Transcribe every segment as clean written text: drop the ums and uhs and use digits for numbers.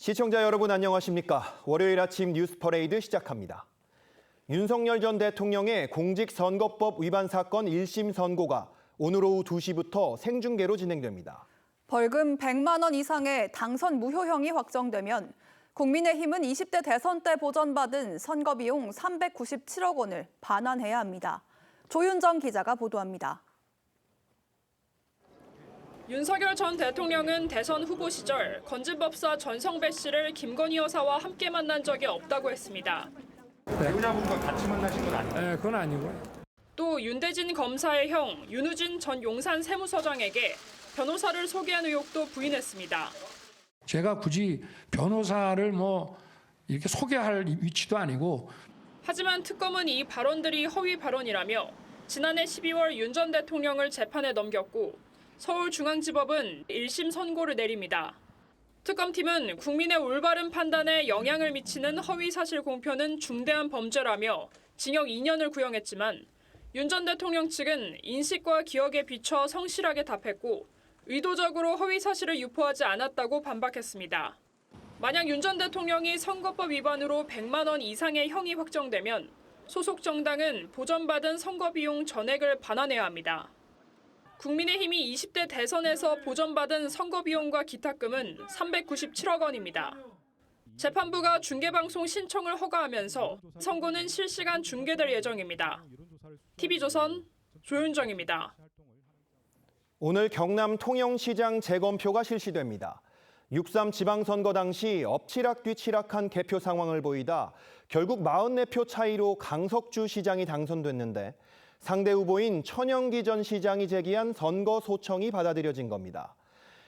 시청자 여러분 안녕하십니까? 월요일 아침 뉴스 퍼레이드 시작합니다. 윤석열 전 대통령의 공직선거법 위반 사건 1심 선고가 오늘 오후 2시부터 생중계로 진행됩니다. 벌금 100만 원 이상의 당선 무효형이 확정되면 국민의힘은 20대 대선 때 보전받은 선거비용 397억 원을 반환해야 합니다. 조윤정 기자가 보도합니다. 윤석열 전 대통령은 대선 후보 시절 건진법사 전성배 씨를 김건희 여사와 함께 만난 적이 없다고 했습니다. 배우자분과 같이 만나신 건 아니에요? 네, 그건 아니고요. 또 윤대진 검사의 형 윤우진 전 용산 세무서장에게 변호사를 소개한 의혹도 부인했습니다. 제가 굳이 변호사를 이렇게 소개할 위치도 아니고. 하지만 특검은 이 발언들이 허위 발언이라며 지난해 12월 윤 전 대통령을 재판에 넘겼고 서울중앙지법은 1심 선고를 내립니다. 특검팀은 국민의 올바른 판단에 영향을 미치는 허위사실 공표는 중대한 범죄라며 징역 2년을 구형했지만 윤 전 대통령 측은 인식과 기억에 비춰 성실하게 답했고 의도적으로 허위사실을 유포하지 않았다고 반박했습니다. 만약 윤 전 대통령이 선거법 위반으로 100만 원 이상의 형이 확정되면 소속 정당은 보전받은 선거비용 전액을 반환해야 합니다. 국민의힘이 20대 대선에서 보전받은 선거비용과 기타금은 397억 원입니다. 재판부가 중계방송 신청을 허가하면서 선고는 실시간 중계될 예정입니다. TV조선 조윤정입니다. 오늘 경남 통영시장 재검표가 실시됩니다. 6.3 지방선거 당시 엎치락뒤치락한 개표 상황을 보이다 결국 44표 차이로 강석주 시장이 당선됐는데 상대 후보인 천영기 전 시장이 제기한 선거 소청이 받아들여진 겁니다.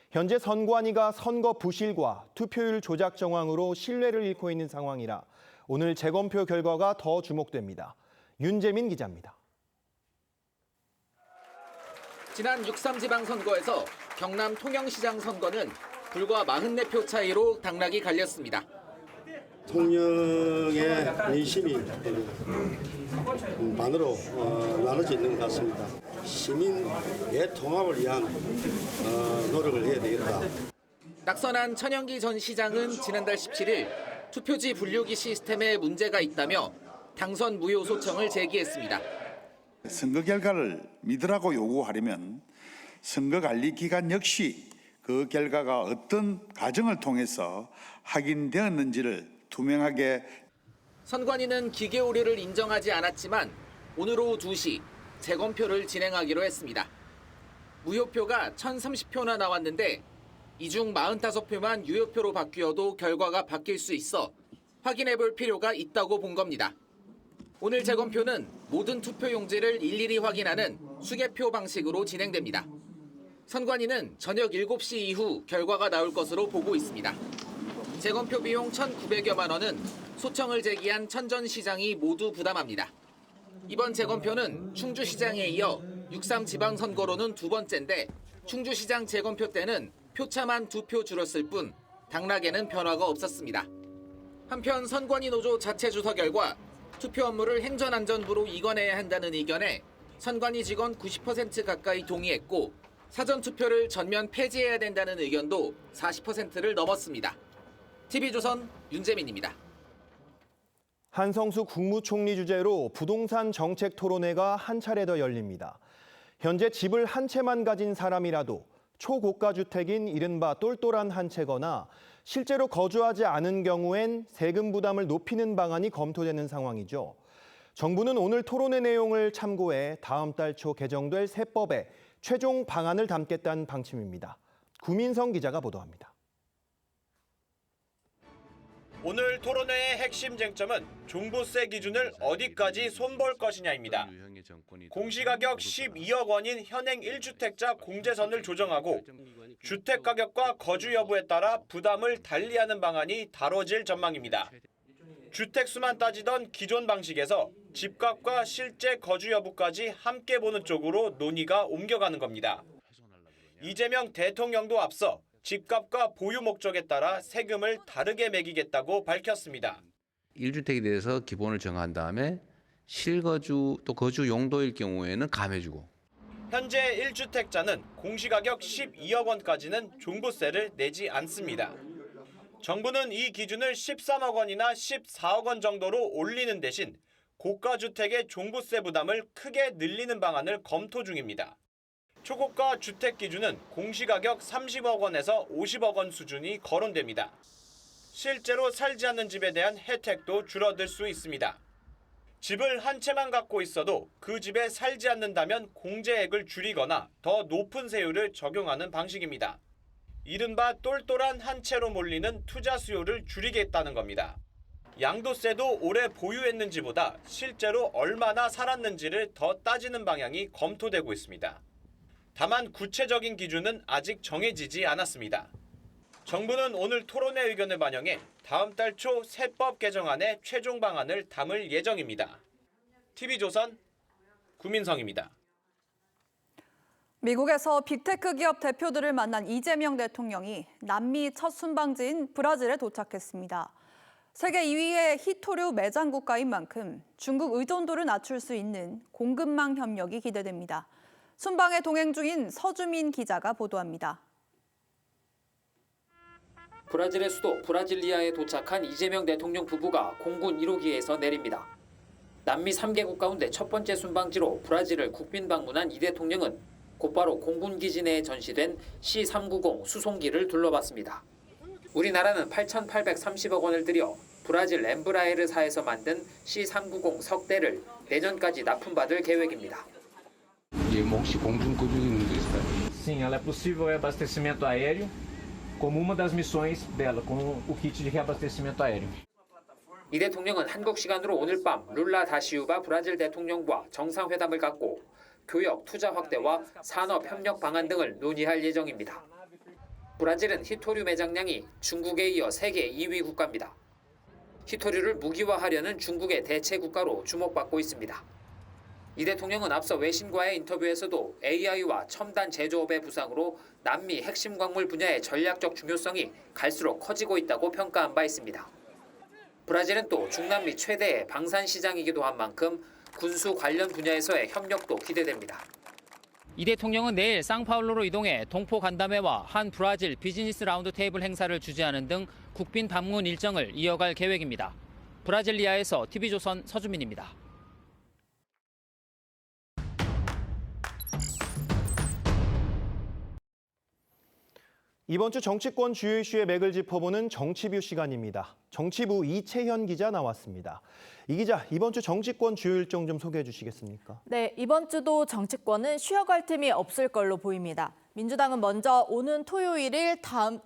현재 선관위가 선거 부실과 투표율 조작 정황으로 신뢰를 잃고 있는 상황이라 오늘 재검표 결과가 더 주목됩니다. 윤재민 기자입니다. 지난 6.3 지방선거에서 경남 통영시장 선거는 불과 44표 차이로 당락이 갈렸습니다. 통영의 민심이 반으로 나눠져 있는 것 같습니다. 시민의 통합을 위한 노력을 해야 되겠다. 낙선한 천영기 전 시장은 지난달 17일 투표지 분류기 시스템에 문제가 있다며 당선 무효 소청을 제기했습니다. 선거 결과를 믿으라고 요구하려면 선거관리기관 역시 그 결과가 어떤 과정을 통해서 확인되었는지를 투명하게. 선관위는 기계 오류를 인정하지 않았지만 오늘 오후 2시 재검표를 진행하기로 했습니다. 무효표가 1,030표나 나왔는데 이 중 45표만 유효표로 바뀌어도 결과가 바뀔 수 있어 확인해 볼 필요가 있다고 본 겁니다. 오늘 재검표는 모든 투표용지를 일일이 확인하는 수개표 방식으로 진행됩니다. 선관위는 저녁 7시 이후 결과가 나올 것으로 보고 있습니다. 재검표 비용 1,900여만 원은 소청을 제기한 천 전 시장이 모두 부담합니다. 이번 재검표는 충주시장에 이어 6.3 지방선거로는 두 번째인데 충주시장 재검표 때는 표차만 2표 줄었을 뿐 당락에는 변화가 없었습니다. 한편 선관위 노조 자체 조사 결과 투표 업무를 행정안전부로 이관해야 한다는 의견에 선관위 직원 90% 가까이 동의했고 사전투표를 전면 폐지해야 된다는 의견도 40%를 넘었습니다. TV조선 윤재민입니다. 한성수 국무총리 주재로 부동산 정책 토론회가 한 차례 더 열립니다. 현재 집을 한 채만 가진 사람이라도 초고가 주택인 이른바 똘똘한 한 채거나 실제로 거주하지 않은 경우엔 세금 부담을 높이는 방안이 검토되는 상황이죠. 정부는 오늘 토론회 내용을 참고해 다음 달 초 개정될 세법에 최종 방안을 담겠다는 방침입니다. 구민성 기자가 보도합니다. 오늘 토론회의 핵심 쟁점은 종부세 기준을 어디까지 손볼 것이냐입니다. 공시가격 12억 원인 현행 1주택자 공제선을 조정하고 주택가격과 거주 여부에 따라 부담을 달리하는 방안이 다뤄질 전망입니다. 주택수만 따지던 기존 방식에서 집값과 실제 거주 여부까지 함께 보는 쪽으로 논의가 옮겨가는 겁니다. 이재명 대통령도 앞서 집값과 보유 목적에 따라 세금을 다르게 매기겠다고 밝혔습니다. 1주택에 대해서 기본을 정한 다음에 실거주 또 거주 용도일 경우에는 감해주고. 현재 1주택자는 공시가격 12억 원까지는 종부세를 내지 않습니다. 정부는 이 기준을 13억 원이나 14억 원 정도로 올리는 대신 고가 주택의 종부세 부담을 크게 늘리는 방안을 검토 중입니다. 초고가 주택 기준은 공시가격 30억 원에서 50억 원 수준이 거론됩니다. 실제로 살지 않는 집에 대한 혜택도 줄어들 수 있습니다. 집을 한 채만 갖고 있어도 그 집에 살지 않는다면 공제액을 줄이거나 더 높은 세율을 적용하는 방식입니다. 이른바 똘똘한 한 채로 몰리는 투자 수요를 줄이겠다는 겁니다. 양도세도 오래 보유했는지보다 실제로 얼마나 살았는지를 더 따지는 방향이 검토되고 있습니다. 다만 구체적인 기준은 아직 정해지지 않았습니다. 정부는 오늘 토론회 의견을 반영해 다음 달 초 세법 개정안의 최종 방안을 담을 예정입니다. TV조선 구민성입니다. 미국에서 빅테크 기업 대표들을 만난 이재명 대통령이 남미 첫 순방지인 브라질에 도착했습니다. 세계 2위의 히토류 매장 국가인 만큼 중국 의존도를 낮출 수 있는 공급망 협력이 기대됩니다. 순방에 동행 중인 서주민 기자가 보도합니다. 브라질의 수도 브라질리아에 도착한 이재명 대통령 부부가 공군 1호기에서 내립니다. 남미 3개국 가운데 첫 번째 순방지로 브라질을 국빈 방문한 이 대통령은 곧바로 공군기지 내에 전시된 C-390 수송기를 둘러봤습니다. 우리나라는 8,830억 원을 들여 브라질 엠브라에르사에서 만든 C-390 석 대를 내년까지 납품받을 계획입니다. 혹시 공중급유 있는 게 있을까요? Sim, ela é possível abastecimento aéreo, como uma das missões dela, com o kit de reabastecimento aéreo. 이 대통령은 한국 시간으로 오늘 밤 룰라 다시우바 브라질 대통령과 정상회담을 갖고 교역, 투자 확대와 산업 협력 방안 등을 논의할 예정입니다. 브라질은 히토류 매장량이 중국에 이어 세계 2위 국가입니다. 히토류를 무기화하려는 중국의 대체 국가로 주목받고 있습니다. 이 대통령은 앞서 외신과의 인터뷰에서도 AI와 첨단 제조업의 부상으로 남미 핵심 광물 분야의 전략적 중요성이 갈수록 커지고 있다고 평가한 바 있습니다. 브라질은 또 중남미 최대의 방산 시장이기도 한 만큼 군수 관련 분야에서의 협력도 기대됩니다. 이 대통령은 내일 상파울루로 이동해 동포 간담회와 한 브라질 비즈니스 라운드 테이블 행사를 주재하는 등 국빈 방문 일정을 이어갈 계획입니다. 브라질리아에서 TV조선 서주민입니다. 이번 주 정치권 주요 이슈의 맥을 짚어보는 정치뷰 시간입니다. 정치부 이채현 기자 나왔습니다. 이 기자, 이번 주 정치권 주요 일정 좀 소개해 주시겠습니까? 네, 이번 주도 정치권은 쉬어갈 틈이 없을 걸로 보입니다. 민주당은 먼저 오는 토요일 다음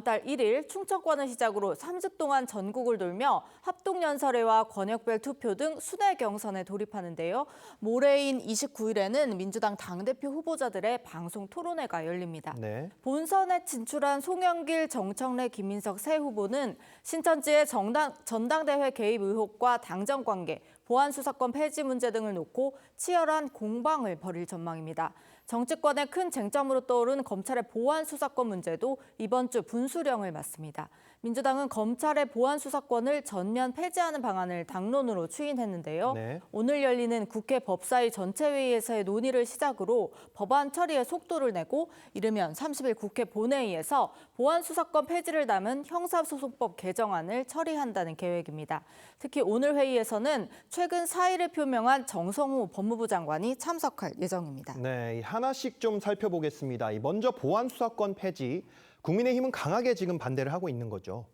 달 1일 충청권을 시작으로 3주 동안 전국을 돌며 합동연설회와 권역별 투표 등 순회 경선에 돌입하는데요. 모레인 29일에는 민주당 당대표 후보자들의 방송 토론회가 열립니다. 네. 본선에 진출한 송영길, 정청래, 김민석 세 후보는 신천지의 전당대회 개입 의혹과 당정 관계, 보안 수사권 폐지 문제 등을 놓고 치열한 공방을 벌일 전망입니다. 정치권의 큰 쟁점으로 떠오른 검찰의 보안 수사권 문제도 이번 주 분수령을 맞습니다. 민주당은 검찰의 보안 수사권을 전면 폐지하는 방안을 당론으로 추인했는데요. 네. 오늘 열리는 국회 법사위 전체회의에서의 논의를 시작으로 법안 처리에 속도를 내고 이르면 30일 국회 본회의에서 보안 수사권 폐지를 담은 형사소송법 개정안을 처리한다는 계획입니다. 특히 오늘 회의에서는 최근 사의를 표명한 정성호 법무부 장관이 참석할 예정입니다. 네, 하나씩 좀 살펴보겠습니다. 먼저 보안 수사권 폐지. 국민의힘은 강하게 지금 반대를 하고 있는 거죠.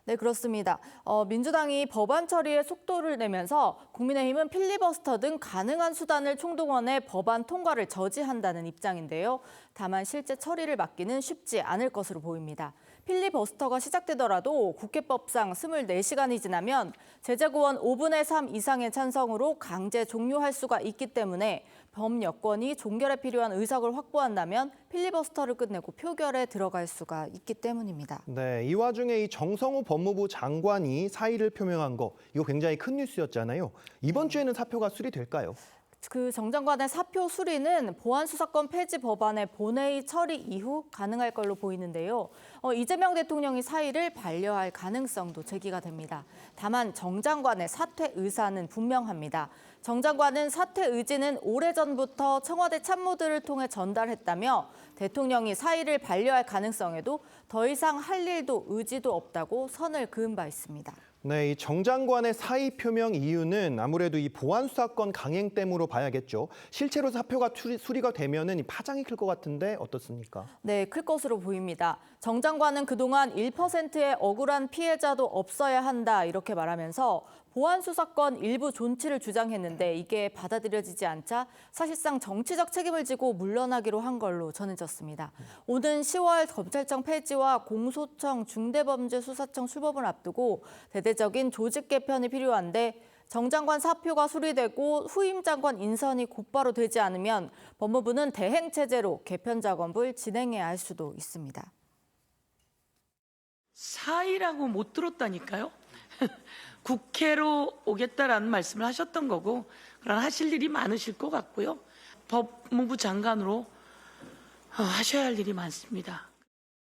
네, 그렇습니다. 민주당이 법안 처리에 속도를 내면서 국민의힘은 필리버스터 등 가능한 수단을 총동원해 법안 통과를 저지한다는 입장인데요. 다만 실제 처리를 막기는 쉽지 않을 것으로 보입니다. 필리버스터가 시작되더라도 국회법상 24시간이 지나면 제재구원 5분의 3 이상의 찬성으로 강제 종료할 수가 있기 때문에 범여권이 종결에 필요한 의석을 확보한다면 필리버스터를 끝내고 표결에 들어갈 수가 있기 때문입니다. 네, 이 와중에 이 정성호 법무부 장관이 사의를 표명한 거 이거 굉장히 큰 뉴스였잖아요. 이번 주에는 사표가 수리될까요? 그 정 장관의 사표 수리는 보안 수사권 폐지 법안의 본회의 처리 이후 가능할 걸로 보이는데요. 이재명 대통령이 사의를 반려할 가능성도 제기가 됩니다. 다만 정 장관의 사퇴 의사는 분명합니다. 정 장관은 사퇴 의지는 오래전부터 청와대 참모들을 통해 전달했다며 대통령이 사의를 반려할 가능성에도 더 이상 할 일도 의지도 없다고 선을 그은 바 있습니다. 네, 이 정 장관의 사의 표명 이유는 아무래도 이 보안 수사권 강행 때문으로 봐야겠죠. 실제로 사표가 수리가 되면은 이 파장이 클 것 같은데 어떻습니까? 네, 클 것으로 보입니다. 정 장관은 그동안 1%의 억울한 피해자도 없어야 한다 이렇게 말하면서 보안 수사권 일부 존치를 주장했는데 이게 받아들여지지 않자 사실상 정치적 책임을 지고 물러나기로 한 걸로 전해졌습니다. 오는 10월 검찰청 폐지와 공소청 중대범죄수사청 출범을 앞두고 대대적인 조직 개편이 필요한데 정 장관 사표가 수리되고 후임 장관 인선이 곧바로 되지 않으면 법무부는 대행체제로 개편 작업을 진행해야 할 수도 있습니다. 사의라고 못 들었다니까요. 국회로 오겠다라는 말씀을 하셨던 거고, 그러나 하실 일이 많으실 것 같고요. 법무부 장관으로 하셔야 할 일이 많습니다.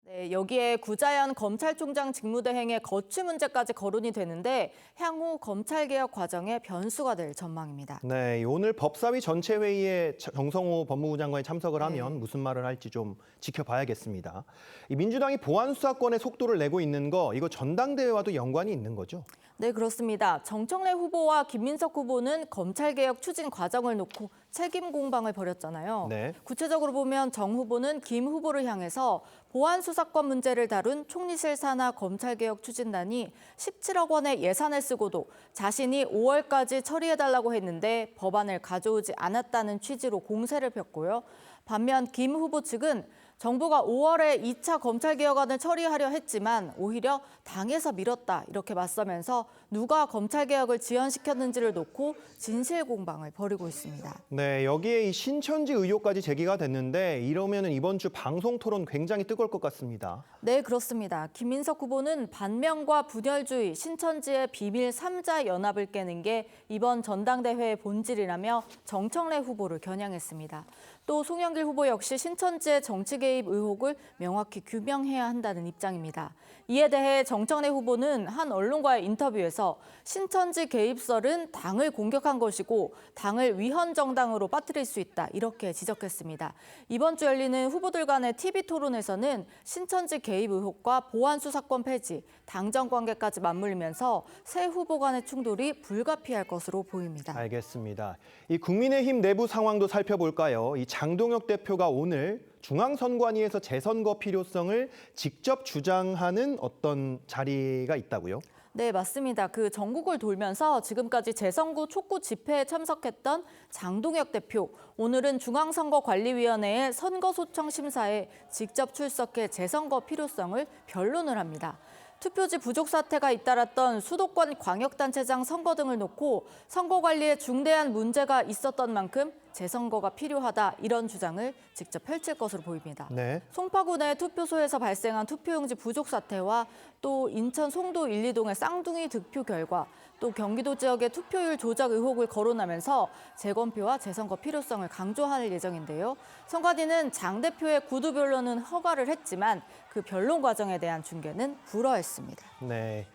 네, 여기에 구자연 검찰총장 직무대행의 거취 문제까지 거론이 되는데 향후 검찰개혁 과정의 변수가 될 전망입니다. 네, 오늘 법사위 전체 회의에 정성호 법무부 장관이 참석을 하면 무슨 말을 할지 좀 지켜봐야겠습니다. 이 민주당이 보안 수사권의 속도를 내고 있는 거 이거 전당대회와도 연관이 있는 거죠? 네, 그렇습니다. 정청래 후보와 김민석 후보는 검찰개혁 추진 과정을 놓고 책임 공방을 벌였잖아요. 네. 구체적으로 보면 정 후보는 김 후보를 향해서 보안 수사권 문제를 다룬 총리실 산하 검찰개혁 추진단이 17억 원의 예산을 쓰고도 자신이 5월까지 처리해달라고 했는데 법안을 가져오지 않았다는 취지로 공세를 폈고요. 반면 김 후보 측은 정부가 5월에 2차 검찰개혁안을 처리하려 했지만 오히려 당에서 미뤘다 이렇게 맞서면서 누가 검찰개혁을 지연시켰는지를 놓고 진실 공방을 벌이고 있습니다. 네, 여기에 이 신천지 의혹까지 제기가 됐는데 이러면은 이번 주 방송 토론 굉장히 뜨거울 것 같습니다. 네, 그렇습니다. 김민석 후보는 반명과 분열주의, 신천지의 비밀 3자 연합을 깨는 게 이번 전당대회의 본질이라며 정청래 후보를 겨냥했습니다. 또 송영길 후보 역시 신천지의 정치 개입 의혹을 명확히 규명해야 한다는 입장입니다. 이에 대해 정청래 후보는 한 언론과의 인터뷰에서 신천지 개입설은 당을 공격한 것이고 당을 위헌 정당으로 빠뜨릴 수 있다 이렇게 지적했습니다. 이번 주 열리는 후보들 간의 TV 토론에서는 신천지 개입 의혹과 보안 수사권 폐지, 당정 관계까지 맞물리면서 새 후보 간의 충돌이 불가피할 것으로 보입니다. 알겠습니다. 이 국민의힘 내부 상황도 살펴볼까요? 이 장동혁 대표가 오늘 중앙선관위에서 재선거 필요성을 직접 주장하는 어떤 자리가 있다고요? 네, 맞습니다. 그 전국을 돌면서 지금까지 재선구 촉구 집회에 참석했던 장동혁 대표, 오늘은 중앙선거관리위원회의 선거소청 심사에 직접 출석해 재선거 필요성을 변론을 합니다. 투표지 부족 사태가 잇따랐던 수도권 광역단체장 선거 등을 놓고 선거 관리에 중대한 문제가 있었던 만큼 재선거가 필요하다 이런 주장을 직접 펼칠 것으로 보입니다. 네. 송파구 내 투표소에서 발생한 투표용지 부족 사태와 또 인천 송도 1, 2동의 쌍둥이 득표 결과 또 경기도 지역의 투표율 조작 의혹을 거론하면서 재검표와 재선거 필요성을 강조할 예정인데요. 선관위는 장 대표의 구두 변론은 허가를 했지만 그 변론 과정에 대한 중계는 불허했습니다. 네.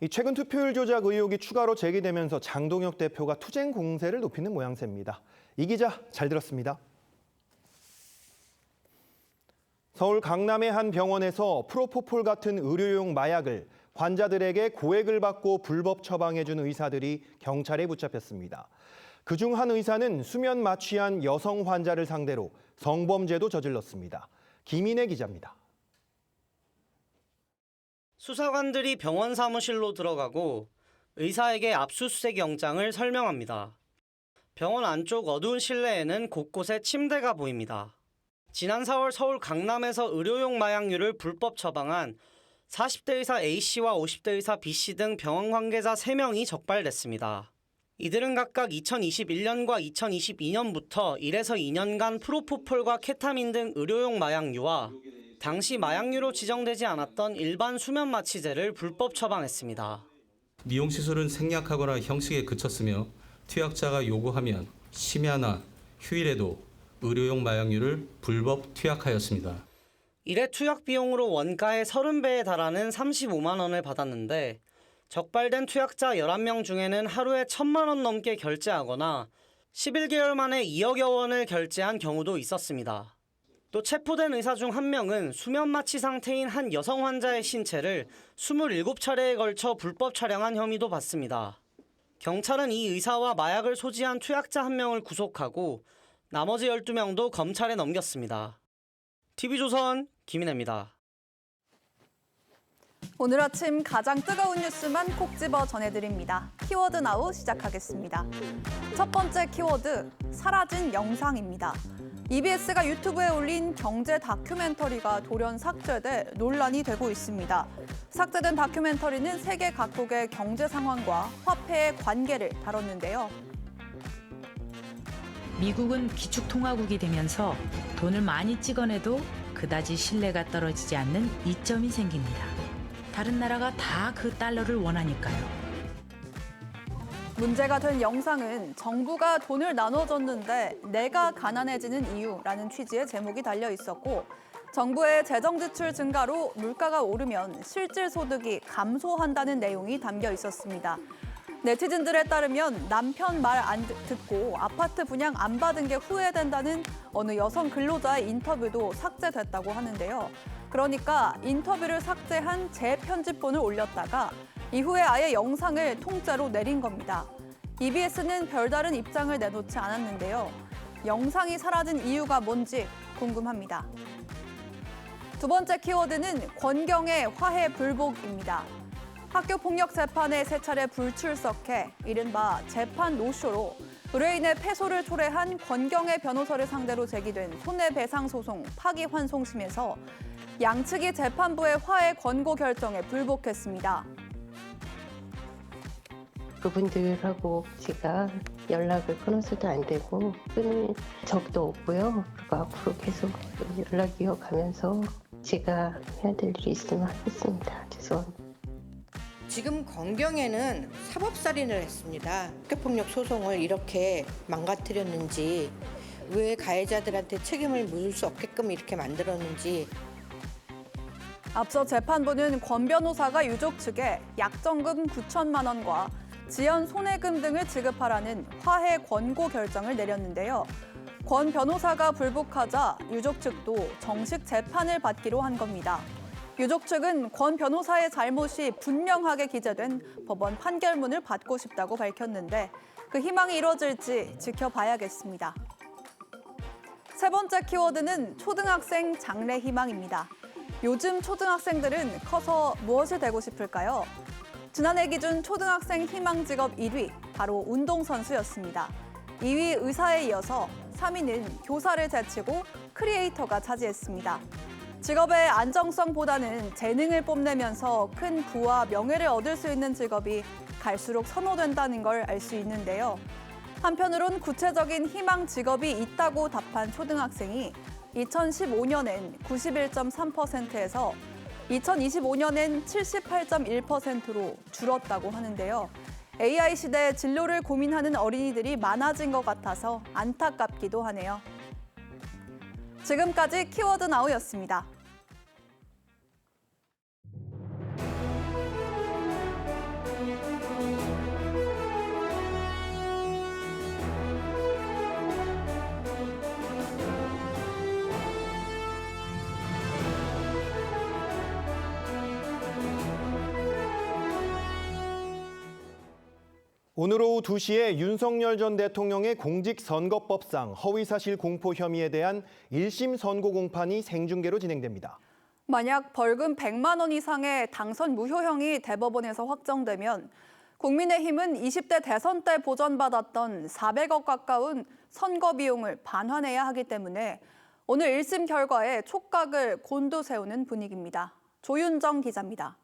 이 최근 투표율 조작 의혹이 추가로 제기되면서 장동혁 대표가 투쟁 공세를 높이는 모양새입니다. 이 기자 잘 들었습니다. 서울 강남의 한 병원에서 프로포폴 같은 의료용 마약을 환자들에게 고액을 받고 불법 처방해준 의사들이 경찰에 붙잡혔습니다. 그중 한 의사는 수면 마취한 여성 환자를 상대로 성범죄도 저질렀습니다. 김인혜 기자입니다. 수사관들이 병원 사무실로 들어가고 의사에게 압수수색 영장을 설명합니다. 병원 안쪽 어두운 실내에는 곳곳에 침대가 보입니다. 지난 4월 서울 강남에서 의료용 마약류를 불법 처방한 40대 의사 A씨와 50대 의사 B씨 등 병원 관계자 3명이 적발됐습니다. 이들은 각각 2021년과 2022년부터 1에서 2년간 프로포폴과 케타민 등 의료용 마약류와 당시 마약류로 지정되지 않았던 일반 수면 마취제를 불법 처방했습니다. 미용시술은 생략하거나 형식에 그쳤으며 투약자가 요구하면 심야나 휴일에도 의료용 마약류를 불법 투약하였습니다. 이래 투약 비용으로 원가의 30배에 달하는 35만 원을 받았는데 적발된 투약자 11명 중에는 하루에 1,000만 원 넘게 결제하거나 11개월 만에 2억여 원을 결제한 경우도 있었습니다. 또 체포된 의사 중 한 명은 수면 마취 상태인 한 여성 환자의 신체를 27차례에 걸쳐 불법 촬영한 혐의도 받습니다. 경찰은 이 의사와 마약을 소지한 투약자 1명을 구속하고 나머지 12명도 검찰에 넘겼습니다. TV조선 김인혜입니다. 오늘 아침 가장 뜨거운 뉴스만 콕 집어 전해드립니다. 키워드 나우 시작하겠습니다. 첫 번째 키워드, 사라진 영상입니다. EBS가 유튜브에 올린 경제 다큐멘터리가 돌연 삭제돼 논란이 되고 있습니다. 삭제된 다큐멘터리는 세계 각국의 경제 상황과 화폐의 관계를 다뤘는데요. 미국은 기축통화국이 되면서 돈을 많이 찍어내도 그다지 신뢰가 떨어지지 않는 이점이 생깁니다. 다른 나라가 다 그 달러를 원하니까요. 문제가 된 영상은 정부가 돈을 나눠줬는데 내가 가난해지는 이유라는 취지의 제목이 달려 있었고, 정부의 재정 지출 증가로 물가가 오르면 실질 소득이 감소한다는 내용이 담겨 있었습니다. 네티즌들에 따르면 남편 말 안 듣고 아파트 분양 안 받은 게 후회된다는 어느 여성 근로자의 인터뷰도 삭제됐다고 하는데요. 그러니까 인터뷰를 삭제한 재편집본을 올렸다가 이후에 아예 영상을 통째로 내린 겁니다. EBS는 별다른 입장을 내놓지 않았는데요. 영상이 사라진 이유가 뭔지 궁금합니다. 두 번째 키워드는 권경의 화해 불복입니다. 학교폭력 재판에 세 차례 불출석해 이른바 재판 노쇼로 의뢰인의 패소를 초래한 권경의 변호사를 상대로 제기된 손해배상 소송 파기환송심에서 양측이 재판부의 화해 권고 결정에 불복했습니다. 그분들하고 제가 연락을 끊어서도 안 되고 끊을 적도 없고요. 그리고 앞으로 계속 연락 이어가면서 제가 해야 될 일이 있으면 하겠습니다. 죄송합니다. 지금 권경에는 사법살인을 했습니다. 학교폭력 소송을 이렇게 망가뜨렸는지, 왜 가해자들한테 책임을 물을 수 없게끔 이렇게 만들었는지. 앞서 재판부는 권 변호사가 유족 측에 약정금 9천만 원과 지연 손해금 등을 지급하라는 화해 권고 결정을 내렸는데요. 권 변호사가 불복하자 유족 측도 정식 재판을 받기로 한 겁니다. 유족 측은 권 변호사의 잘못이 분명하게 기재된 법원 판결문을 받고 싶다고 밝혔는데 그 희망이 이루어질지 지켜봐야겠습니다. 세 번째 키워드는 초등학생 장래 희망입니다. 요즘 초등학생들은 커서 무엇이 되고 싶을까요? 지난해 기준 초등학생 희망 직업 1위, 바로 운동선수였습니다. 2위 의사에 이어서 3위는 교사를 제치고 크리에이터가 차지했습니다. 직업의 안정성보다는 재능을 뽐내면서 큰 부와 명예를 얻을 수 있는 직업이 갈수록 선호된다는 걸 알 수 있는데요. 한편으론 구체적인 희망 직업이 있다고 답한 초등학생이 2015년엔 91.3%에서 2025년엔 78.1%로 줄었다고 하는데요. AI 시대의 진로를 고민하는 어린이들이 많아진 것 같아서 안타깝기도 하네요. 지금까지 키워드 나우였습니다. 오늘 오후 2시에 윤석열 전 대통령의 공직선거법상 허위사실 공포 혐의에 대한 1심 선고 공판이 생중계로 진행됩니다. 만약 벌금 100만 원 이상의 당선 무효형이 대법원에서 확정되면 국민의힘은 20대 대선 때 보전받았던 400억 가까운 선거 비용을 반환해야 하기 때문에 오늘 1심 결과에 촉각을 곤두세우는 분위기입니다. 조윤정 기자입니다.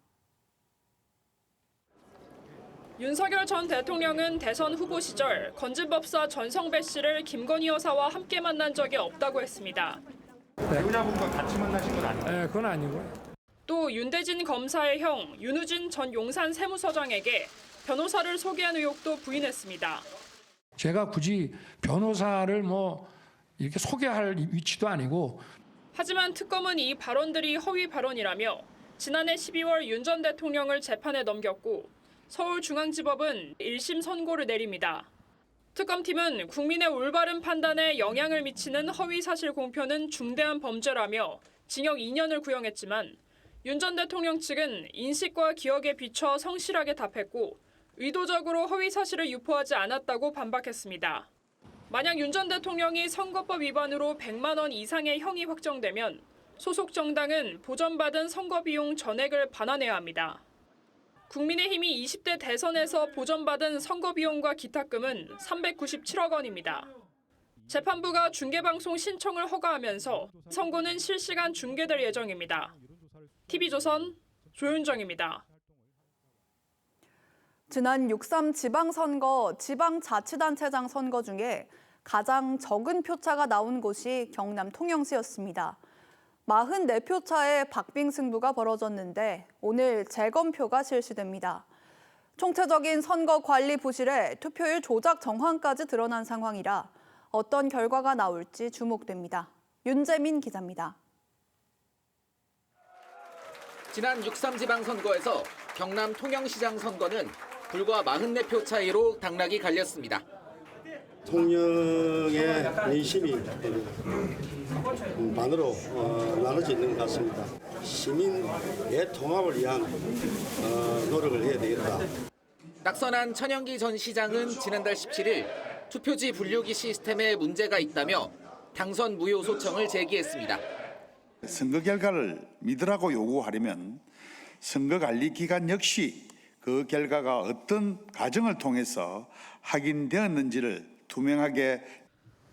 윤석열 전 대통령은 대선 후보 시절 건진법사 전성배 씨를 김건희 여사와 함께 만난 적이 없다고 했습니다. 배우자분과 같이 만나신 건 아니에요? 네, 그건 아니고요. 또 윤대진 검사의 형 윤우진 전 용산 세무서장에게 변호사를 소개한 의혹도 부인했습니다. 제가 굳이 변호사를 이렇게 소개할 위치도 아니고. 하지만 특검은 이 발언들이 허위 발언이라며 지난해 12월 윤 전 대통령을 재판에 넘겼고 서울중앙지법은 1심 선고를 내립니다. 특검팀은 국민의 올바른 판단에 영향을 미치는 허위사실 공표는 중대한 범죄라며 징역 2년을 구형했지만 윤 전 대통령 측은 인식과 기억에 비춰 성실하게 답했고 의도적으로 허위사실을 유포하지 않았다고 반박했습니다. 만약 윤 전 대통령이 선거법 위반으로 100만 원 이상의 형이 확정되면 소속 정당은 보전받은 선거비용 전액을 반환해야 합니다. 국민의힘이 20대 대선에서 보전받은 선거비용과 기타금은 397억 원입니다. 재판부가 중계방송 신청을 허가하면서 선고는 실시간 중계될 예정입니다. TV조선 조윤정입니다. 지난 6.3 지방선거, 지방자치단체장 선거 중에 가장 적은 표차가 나온 곳이 경남 통영시였습니다. 44표 차의 박빙 승부가 벌어졌는데 오늘 재검표가 실시됩니다. 총체적인 선거 관리 부실에 투표율 조작 정황까지 드러난 상황이라 어떤 결과가 나올지 주목됩니다. 윤재민 기자입니다. 지난 6.3 지방선거에서 경남 통영시장 선거는 불과 44표 차이로 당락이 갈렸습니다. 통영의 민심이 반으로 나눠져 있는 것 같습니다. 시민의 통합을 위한 노력을 해야 되겠다. 낙선한 천영기 전 시장은 지난달 17일 투표지 분류기 시스템에 문제가 있다며 당선 무효 소청을 제기했습니다. 선거 결과를 믿으라고 요구하려면 선거관리기관 역시 그 결과가 어떤 과정을 통해서 확인되었는지를 투명하게.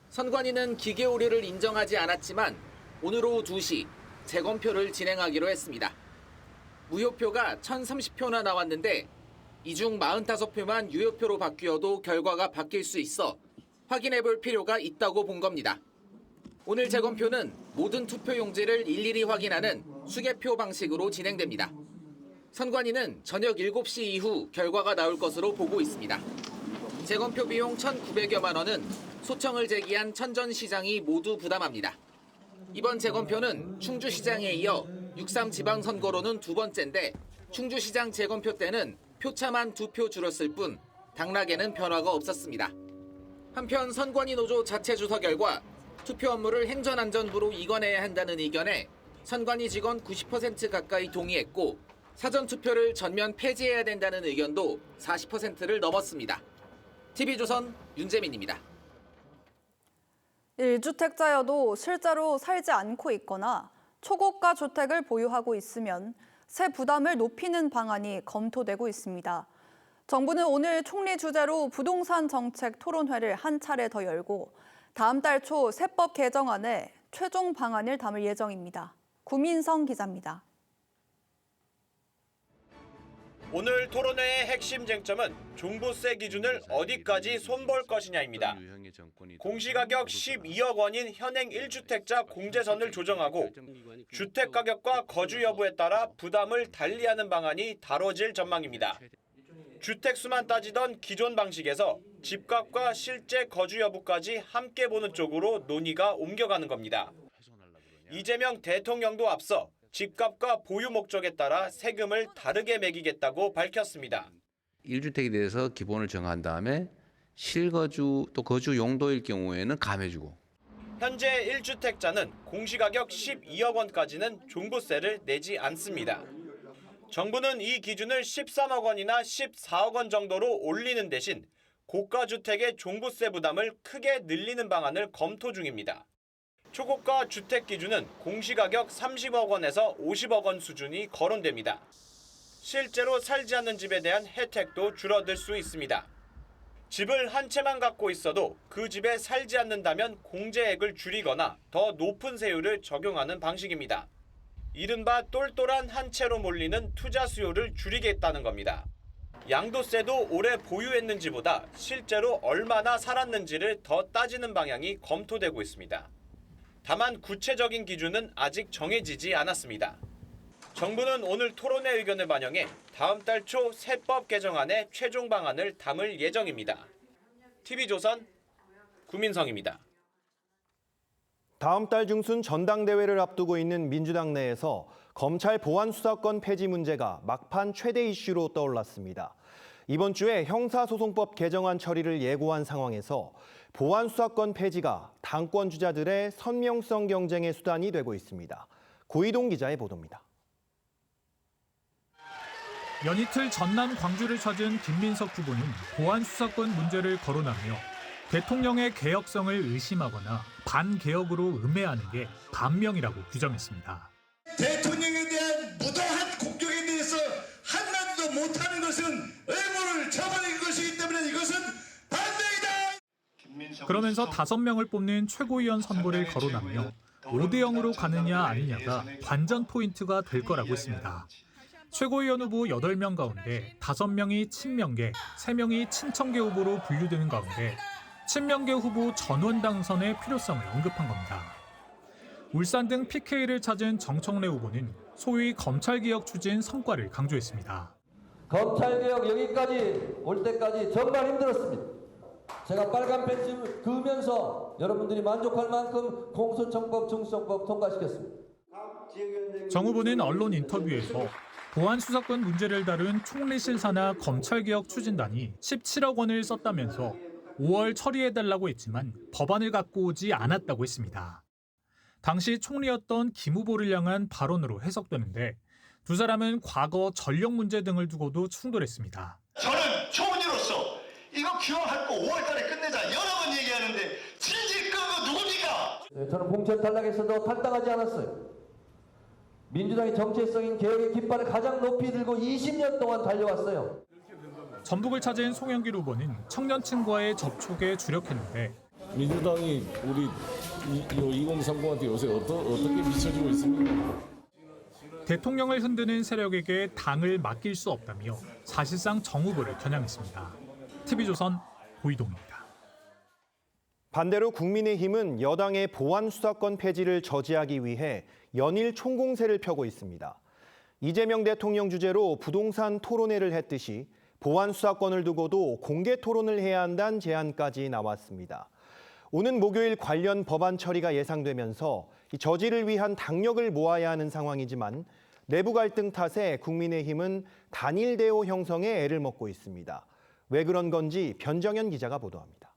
선관위는 기계 오류를 인정하지 않았지만 오늘 오후 2시 재검표를 진행하기로 했습니다. 무효표가 1,030표나 나왔는데 이 중 45표만 유효표로 바뀌어도 결과가 바뀔 수 있어 확인해 볼 필요가 있다고 본 겁니다. 오늘 재검표는 모든 투표용지를 일일이 확인하는 수개표 방식으로 진행됩니다. 선관위는 저녁 7시 이후 결과가 나올 것으로 보고 있습니다. 재검표 비용 1,900여만 원은 소청을 제기한 천 전 시장이 모두 부담합니다. 이번 재검표는 충주시장에 이어 6.3 지방선거로는 두 번째인데 충주시장 재검표 때는 표차만 2표 줄었을 뿐 당락에는 변화가 없었습니다. 한편 선관위 노조 자체 조사 결과 투표 업무를 행정안전부로 이관해야 한다는 의견에 선관위 직원 90% 가까이 동의했고 사전투표를 전면 폐지해야 된다는 의견도 40%를 넘었습니다. TV조선 윤재민입니다. 1주택자여도 실제로 살지 않고 있거나 초고가 주택을 보유하고 있으면 세 부담을 높이는 방안이 검토되고 있습니다. 정부는 오늘 총리 주재로 부동산 정책 토론회를 한 차례 더 열고 다음 달 초 세법 개정안에 최종 방안을 담을 예정입니다. 구민성 기자입니다. 오늘 토론회의 핵심 쟁점은 종부세 기준을 어디까지 손볼 것이냐입니다. 공시가격 12억 원인 현행 1주택자 공제선을 조정하고 주택가격과 거주 여부에 따라 부담을 달리하는 방안이 다뤄질 전망입니다. 주택수만 따지던 기존 방식에서 집값과 실제 거주 여부까지 함께 보는 쪽으로 논의가 옮겨가는 겁니다. 이재명 대통령도 앞서 집값과 보유 목적에 따라 세금을 다르게 매기겠다고 밝혔습니다. 1주택에 대해서 기본을 정한 다음에 실거주 또 거주 용도일 경우에는 감해주고. 현재 1주택자는 공시가격 12억 원까지는 종부세를 내지 않습니다. 정부는 이 기준을 13억 원이나 14억 원 정도로 올리는 대신 고가주택의 종부세 부담을 크게 늘리는 방안을 검토 중입니다. 초고가 주택 기준은 공시가격 30억 원에서 50억 원 수준이 거론됩니다. 실제로 살지 않는 집에 대한 혜택도 줄어들 수 있습니다. 집을 한 채만 갖고 있어도 그 집에 살지 않는다면 공제액을 줄이거나 더 높은 세율을 적용하는 방식입니다. 이른바 똘똘한 한 채로 몰리는 투자 수요를 줄이겠다는 겁니다. 양도세도 오래 보유했는지보다 실제로 얼마나 살았는지를 더 따지는 방향이 검토되고 있습니다. 다만 구체적인 기준은 아직 정해지지 않았습니다. 정부는 오늘 토론회 의견을 반영해 다음 달 초 세법 개정안의 최종 방안을 담을 예정입니다. TV조선 구민성입니다. 다음 달 중순 전당대회를 앞두고 있는 민주당 내에서 검찰 보안수사권 폐지 문제가 막판 최대 이슈로 떠올랐습니다. 이번 주에 형사소송법 개정안 처리를 예고한 상황에서 보안수사권 폐지가 당권 주자들의 선명성 경쟁의 수단이 되고 있습니다. 고이동 기자의 보도입니다. 연이틀 전남 광주를 찾은 김민석 후보는 보안수사권 문제를 거론하며 대통령의 개혁성을 의심하거나 반개혁으로 음해하는 게 반명이라고 규정했습니다. 대통령에 대한 무도한 공격에 대해서 한마디도 못하는 것은 의무를 저버린 것이기 때문에 이것은 반대이다. 그러면서 5명을 뽑는 최고위원 선거를 거론하며 5대 0으로 가느냐 아니냐가 관전 포인트가 될 거라고 했습니다. 최고위원 후보 8명 가운데 5명이 친명계, 3명이 친청계 후보로 분류되는 가운데 친명계 후보 전원 당선의 필요성을 언급한 겁니다. 울산 등 PK를 찾은 정청래 후보는 소위 검찰개혁 추진 성과를 강조했습니다. 검찰개혁 여기까지 올 때까지 정말 힘들었습니다. 제가 빨간 배지를 그으면서 여러분들이 만족할 만큼 공소청법, 중수청법 통과시켰습니다. 정 후보는 언론 인터뷰에서 보안수사권 문제를 다룬 총리실 산하 검찰개혁 추진단이 17억 원을 썼다면서 5월 처리해달라고 했지만 법안을 갖고 오지 않았다고 했습니다. 당시 총리였던 김 후보를 향한 발언으로 해석되는데 두 사람은 과거 전력 문제 등을 두고도 충돌했습니다. 저는 총리로서 이거 기원할 거 5월 달에 끝내자 여러 번 얘기하는데 질질 끄고 누굽니까? 저는 공천 탈락에서도 탈당하지 않았어요. 민주당의 정체성인 개혁의 깃발을 가장 높이 들고 20년 동안 달려왔어요. 전북을 찾은 송영길 후보는 청년층과의 접촉에 주력했는데 민주당이 우리 2030한테 요새 어떻게 비춰지고 있습니까? 대통령을 흔드는 세력에게 당을 맡길 수 없다며 사실상 정 후보를 겨냥했습니다. TV조선 고이동입니다. 반대로 국민의힘은 여당의 보안수사권 폐지를 저지하기 위해 연일 총공세를 펴고 있습니다. 이재명 대통령 주재로 부동산 토론회를 했듯이 보안수사권을 두고도 공개 토론을 해야 한다는 제안까지 나왔습니다. 오는 목요일 관련 법안 처리가 예상되면서 저지를 위한 당력을 모아야 하는 상황이지만 내부 갈등 탓에 국민의힘은 단일 대오 형성에 애를 먹고 있습니다. 왜 그런 건지 변정현 기자가 보도합니다.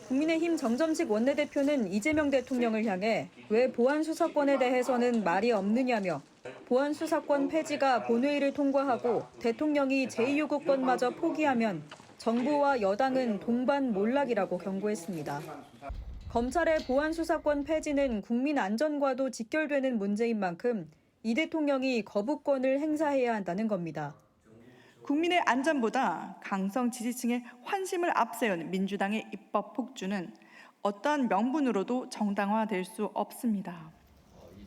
국민의힘 정점식 원내대표는 이재명 대통령을 향해 왜 보안수사권에 대해서는 말이 없느냐며 보안수사권 폐지가 본회의를 통과하고 대통령이 제2요구권마저 포기하면 정부와 여당은 동반몰락이라고 경고했습니다. 검찰의 보안수사권 폐지는 국민 안전과도 직결되는 문제인 만큼 이 대통령이 거부권을 행사해야 한다는 겁니다. 국민의 안전보다 강성 지지층의 환심을 앞세운 민주당의 입법 폭주는 어떠한 명분으로도 정당화될 수 없습니다.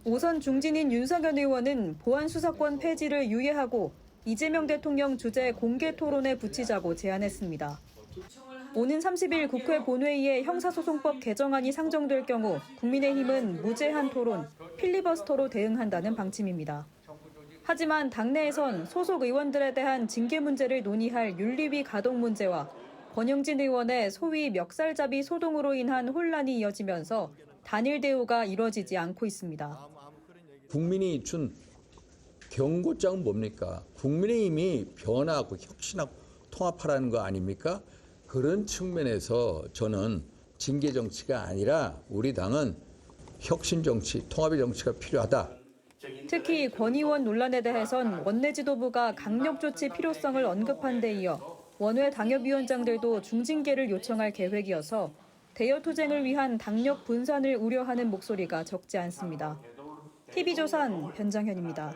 오선 중진인 윤석열 의원은 보안수사권 폐지를 유예하고 이재명 대통령 주재 공개 토론에 붙이자고 제안했습니다. 오는 30일 국회 본회의에 형사소송법 개정안이 상정될 경우 국민의힘은 무제한 토론, 필리버스터로 대응한다는 방침입니다. 하지만 당내에선 소속 의원들에 대한 징계 문제를 논의할 윤리위 가동 문제와 권영진 의원의 소위 멱살잡이 소동으로 인한 혼란이 이어지면서 단일 대우가 이뤄지지 않고 있습니다. 국민이 준 경고장은 뭡니까? 국민의힘이 변화하고 혁신하고 통합하라는 거 아닙니까? 그런 측면에서 저는 징계 정치가 아니라 우리 당은 혁신 정치, 통합의 정치가 필요하다. 특히 권 의원 논란에 대해선 원내 지도부가 강력 조치 필요성을 언급한 데 이어 원외 당협위원장들도 중징계를 요청할 계획이어서 대여투쟁을 위한 당력 분산을 우려하는 목소리가 적지 않습니다. TV조선 변정현입니다.